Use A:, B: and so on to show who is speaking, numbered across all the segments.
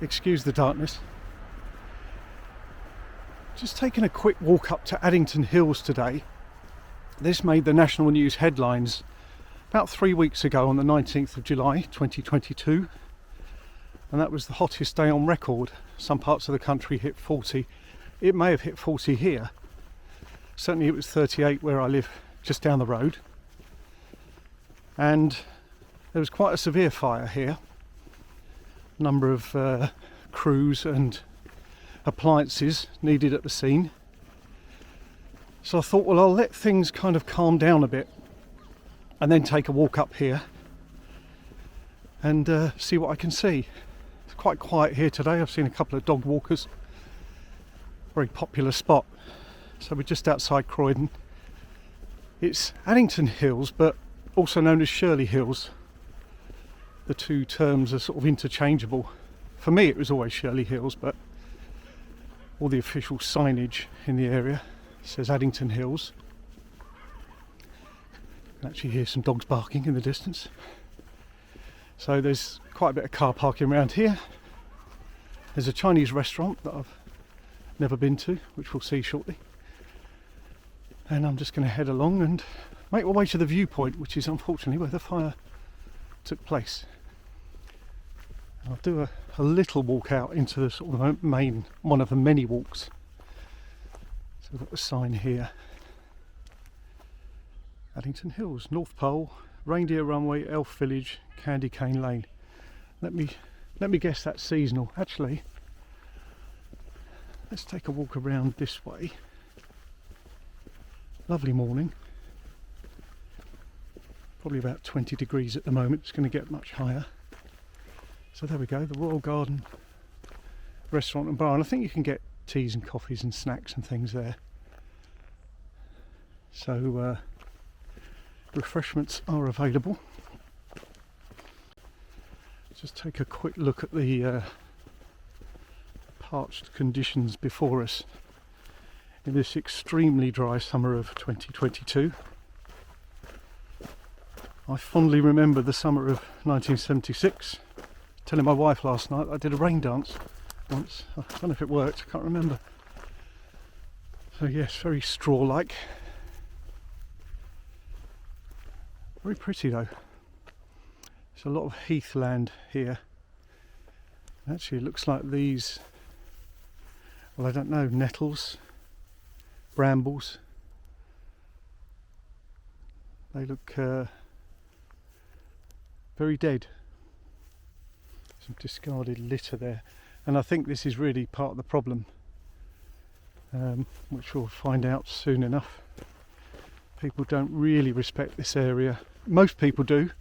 A: Excuse the darkness. Just taking a quick walk up to Addington Hills today. This made the national news headlines about 3 weeks ago on the 19th of July 2022, and that was the hottest day on record. Some parts of the country hit 40. It may have hit 40 here. Certainly it was 38 where I live, just down the road. And there was quite a severe fire here. A number of crews and appliances needed at the scene. So I thought, well, I'll let things kind of calm down a bit and then take a walk up here and see what I can see. It's quite quiet here today. I've seen a couple of dog walkers. Very popular spot. So we're just outside Croydon. It's Addington Hills, but also known as Shirley Hills. The two terms are sort of interchangeable. For me it was always Shirley Hills, but all the official signage in the area says Addington Hills. You can actually hear some dogs barking in the distance. So there's quite a bit of car parking around here. There's a Chinese restaurant that I've never been to, which we'll see shortly. And I'm just going to head along and make my way to the Viewpoint, which is unfortunately where the fire took place. I'll do a little walk out into the sort of main, one of the many walks. So we've got the sign here. Addington Hills, North Pole, Reindeer Runway, Elf Village, Candy Cane Lane. Let me guess that's seasonal. Actually, let's take a walk around this way. Lovely morning. Probably about 20 degrees at the moment. It's going to get much higher. So there we go, the Royal Garden restaurant and bar, and I think you can get teas and coffees and snacks and things there. So refreshments are available. Just take a quick look at the parched conditions before us in this extremely dry summer of 2022. I fondly remember the summer of 1976. Telling my wife last night I did a rain dance once. I don't know if it worked, I can't remember. So yes, very straw-like. Very pretty though. There's a lot of heathland here. Actually it looks like these, well I don't know, nettles, brambles. They look very dead. Some discarded litter there, and I think this is really part of the problem, which we'll find out soon enough. People don't really respect this area. Most people do,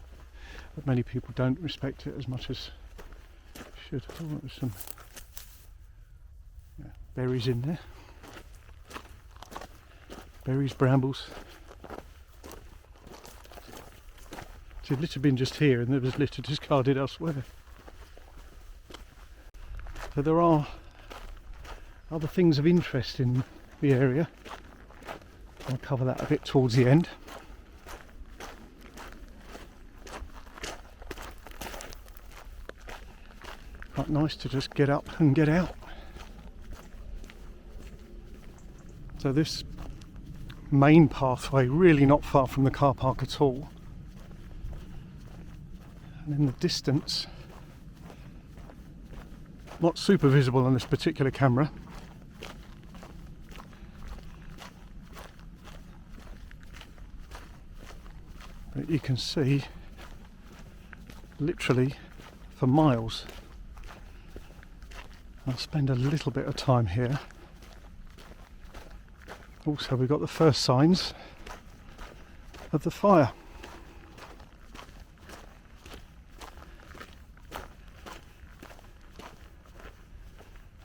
A: but many people don't respect it as much as should. Oh, there's some berries in there. Berries, brambles. See, litter bin just here, and there was litter discarded elsewhere. So there are other things of interest in the area. I'll cover that a bit towards the end. Quite nice to just get up and get out. So this main pathway, really not far from the car park at all. And in the distance, not super visible on this particular camera, but you can see literally for miles. I'll spend a little bit of time here. Also we've got the first signs of the fire.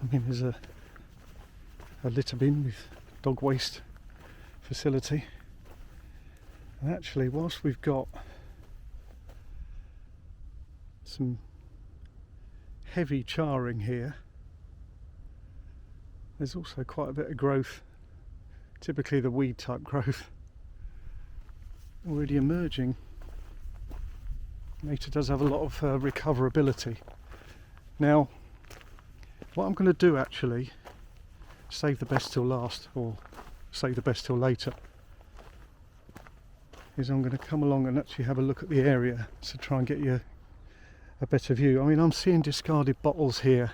A: I mean, there's a litter bin with dog waste facility, and actually whilst we've got some heavy charring here, there's also quite a bit of growth, typically the weed type growth, already emerging. Nature does have a lot of recoverability. Now, What I'm going to do actually, save the best till last, or save the best till later, is I'm going to come along and actually have a look at the area to try and get you a better view. I mean, I'm seeing discarded bottles here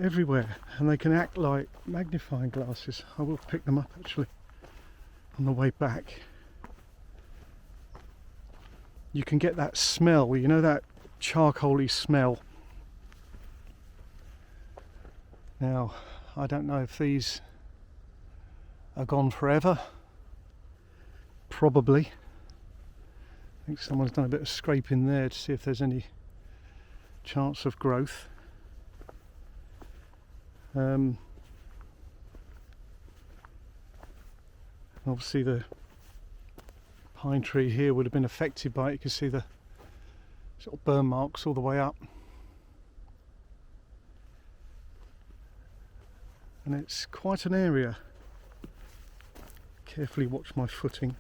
A: everywhere, and they can act like magnifying glasses. I will pick them up actually on the way back. You can get that smell, you know, that charcoaly smell. Now, I don't know if these are gone forever. Probably. I think someone's done a bit of scraping there to see if there's any chance of growth. Obviously the pine tree here would have been affected by it. You can see the sort of burn marks all the way up. And it's quite an area. Carefully watch my footing.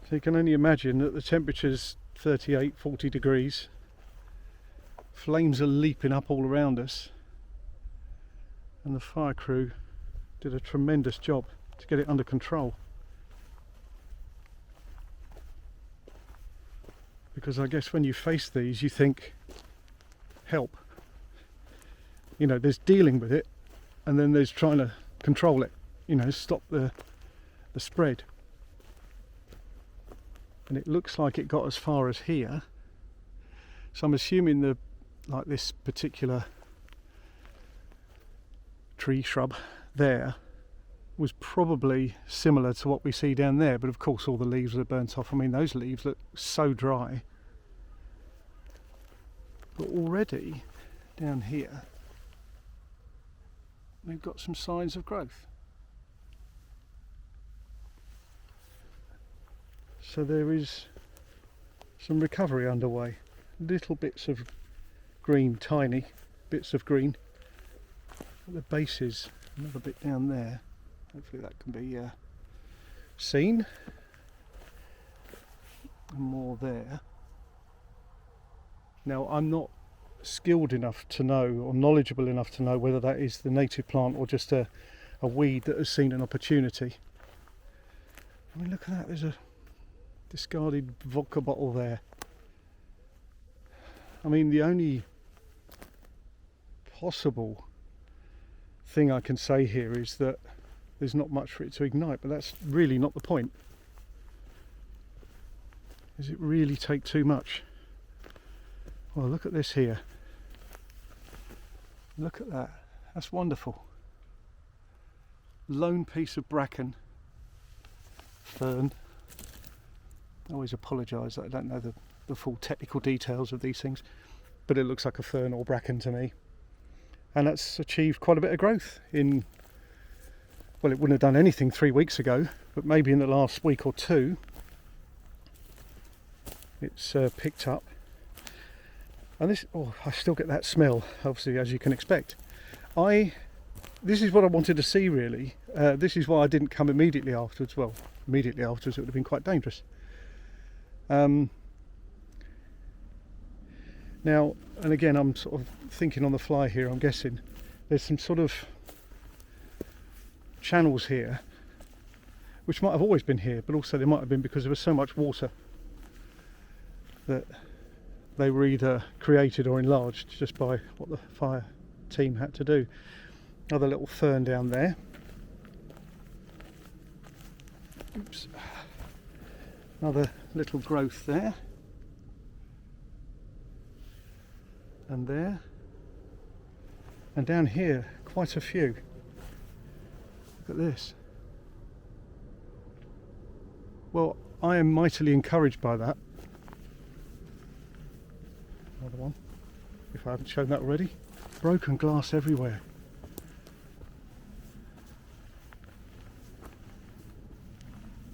A: So you can only imagine that the temperature's 38, 40 degrees. Flames are leaping up all around us. And the fire crew did a tremendous job to get it under control. Because I guess when you face these, you think, help. You know, there's dealing with it, and then there's trying to control it, you know, stop the spread. And it looks like it got as far as here. So I'm assuming this particular tree shrub there was probably similar to what we see down there, but of course all the leaves are burnt off. I mean, those leaves look so dry. But already down here we've got some signs of growth. So there is some recovery underway. Little bits of green, tiny bits of green. At the bases, another bit down there. Hopefully that can be seen. More there. Now, I'm not skilled enough to know, or knowledgeable enough to know, whether that is the native plant or just a weed that has seen an opportunity. I mean, look at that, there's a discarded vodka bottle there. I mean, the only possible thing I can say here is that there's not much for it to ignite, but that's really not the point. Does it really take too much? Well, look at this here. Look at that. That's wonderful. Lone piece of bracken, fern. I always apologise that I don't know the full technical details of these things, but it looks like a fern or bracken to me. And that's achieved quite a bit of growth in, well, it wouldn't have done anything 3 weeks ago, but maybe in the last week or two it's picked up. And this, I still get that smell, obviously, as you can expect. This is what I wanted to see, really. This is why I didn't come immediately afterwards. Well, immediately afterwards it would have been quite dangerous. Now, and again, I'm sort of thinking on the fly here, I'm guessing. There's some sort of channels here, which might have always been here, but also they might have been because there was so much water that they were either created or enlarged just by what the fire team had to do. Another little fern down there. Oops. Another little growth there. And there. And down here, quite a few. Look at this. Well, I am mightily encouraged by that. Another one, if I haven't shown that already. Broken glass everywhere.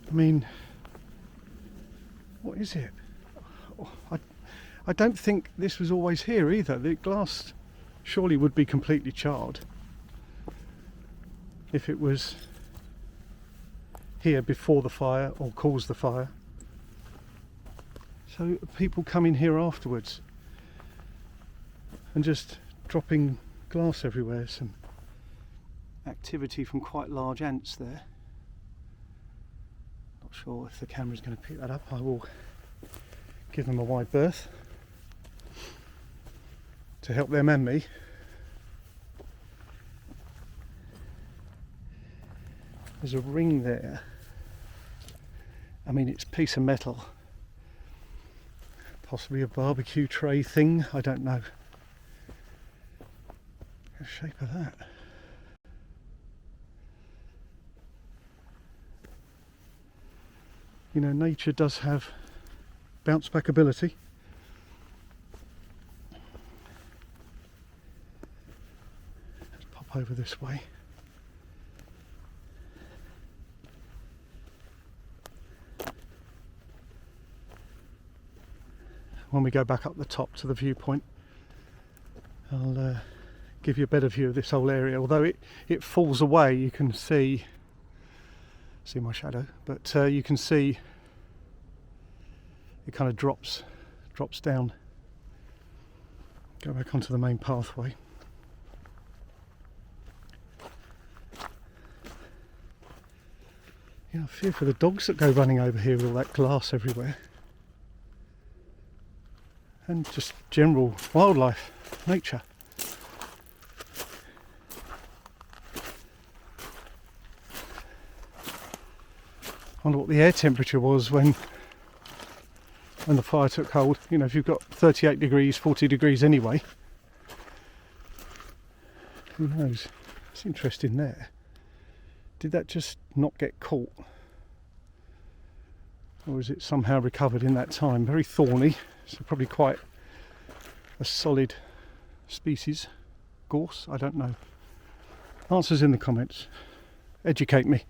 A: I mean, what is it? I don't think this was always here either. The glass surely would be completely charred if it was here before the fire or caused the fire. So people come in here afterwards. and just dropping glass everywhere. Some activity from quite large ants there. Not sure if the camera's going to pick that up. I will give them a wide berth to help them and me. There's a ring there. I mean, it's a piece of metal. Possibly a barbecue tray thing, I don't know. The shape of that. You know, nature does have bounce back ability. Let's pop over this way. When we go back up the top to the viewpoint, I'll give you a better view of this whole area. Although it falls away, you can see my shadow, but you can see it kind of drops down. Go back onto the main pathway. Yeah, I fear for the dogs that go running over here with all that glass everywhere. And just general wildlife, nature. I wonder what the air temperature was when the fire took hold. You know, if you've got 38 degrees, 40 degrees anyway. Who knows? It's interesting there. Did that just not get caught? Or is it somehow recovered in that time? Very thorny. So probably quite a solid species. Gorse, I don't know. Answers in the comments. Educate me.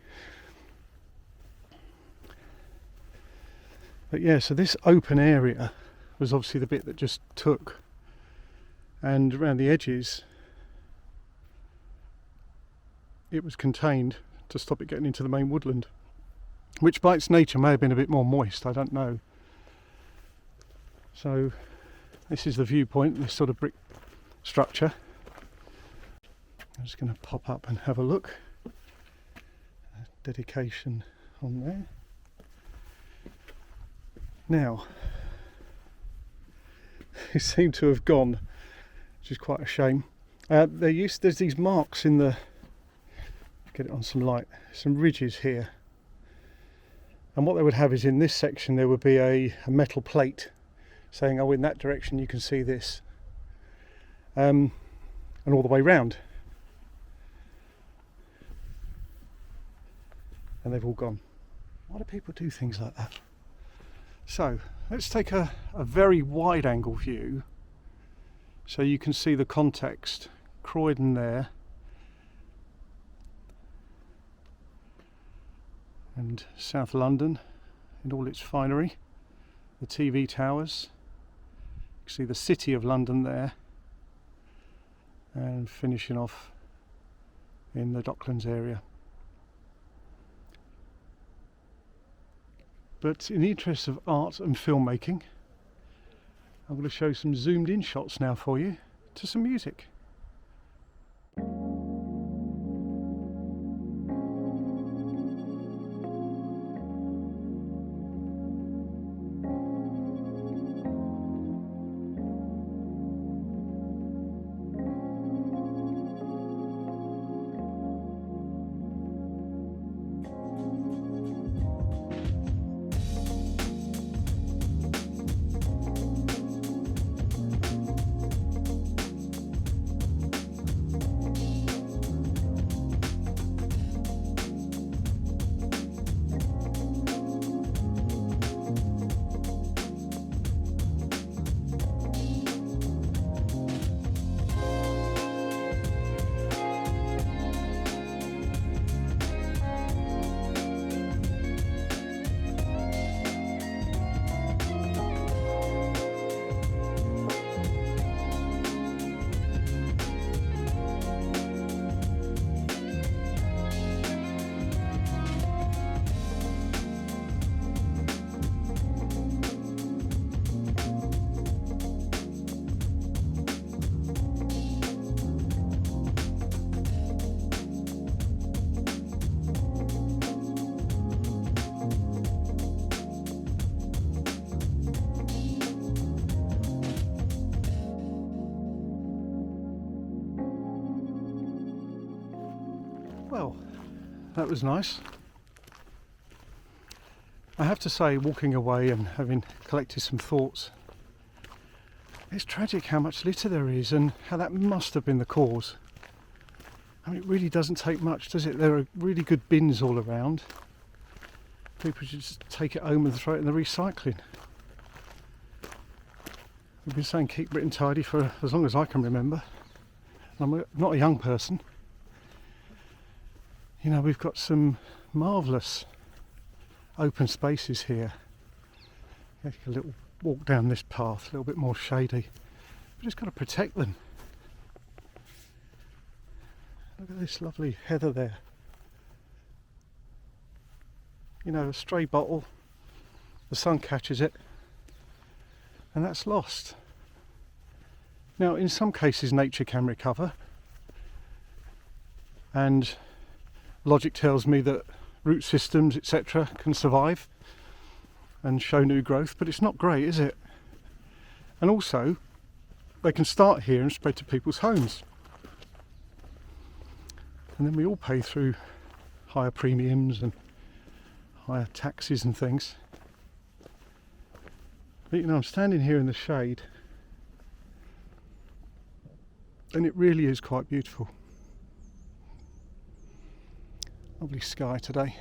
A: But yeah, so this open area was obviously the bit that just took. And around the edges, it was contained to stop it getting into the main woodland. Which by its nature may have been a bit more moist, I don't know. So this is the viewpoint, this sort of brick structure. I'm just going to pop up and have a look. Dedication on there. Now, it seemed to have gone, which is quite a shame. There's these marks in the, get it on some light, some ridges here. And what they would have is in this section there would be a metal plate saying, oh, in that direction you can see this, and all the way round, and they've all gone. Why do people do things like that? So let's take a very wide angle view so you can see the context. Croydon there, and South London in all its finery, the TV towers. You can see the City of London there, and finishing off in the Docklands area. But in the interest of art and filmmaking, I'm going to show some zoomed in shots now for you to some music. Well, that was nice. I have to say, walking away and having collected some thoughts, it's tragic how much litter there is and how that must have been the cause. I mean, it really doesn't take much, does it? There are really good bins all around. People should just take it home and throw it in the recycling. We've been saying keep Britain tidy for as long as I can remember. I'm not a young person. You know, we've got some marvellous open spaces here. Take a little walk down this path, a little bit more shady. We've just got to protect them. Look at this lovely heather there. You know, a stray bottle, the sun catches it, and that's lost. Now, in some cases nature can recover, and logic tells me that root systems, etc., can survive and show new growth, but it's not great, is it? And also, they can start here and spread to people's homes. And then we all pay through higher premiums and higher taxes and things. But you know, I'm standing here in the shade, and it really is quite beautiful. Lovely sky today.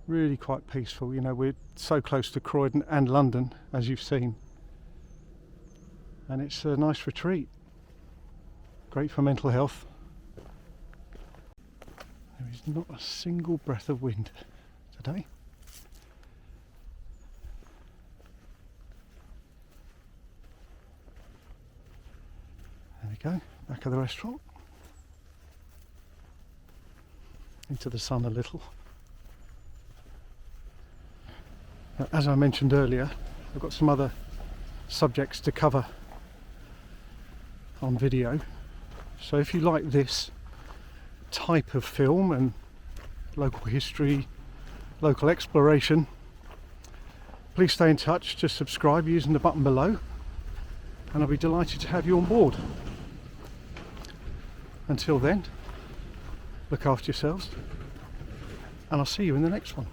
A: Really quite peaceful. You know, we're so close to Croydon and London, as you've seen. And it's a nice retreat. Great for mental health. There is not a single breath of wind today. There we go, back of the restaurant. Into the sun a little. Now, as I mentioned earlier, I've got some other subjects to cover on video. So if you like this type of film and local history, local exploration, please stay in touch. Just subscribe using the button below, and I'll be delighted to have you on board. Until then, look after yourselves, and I'll see you in the next one.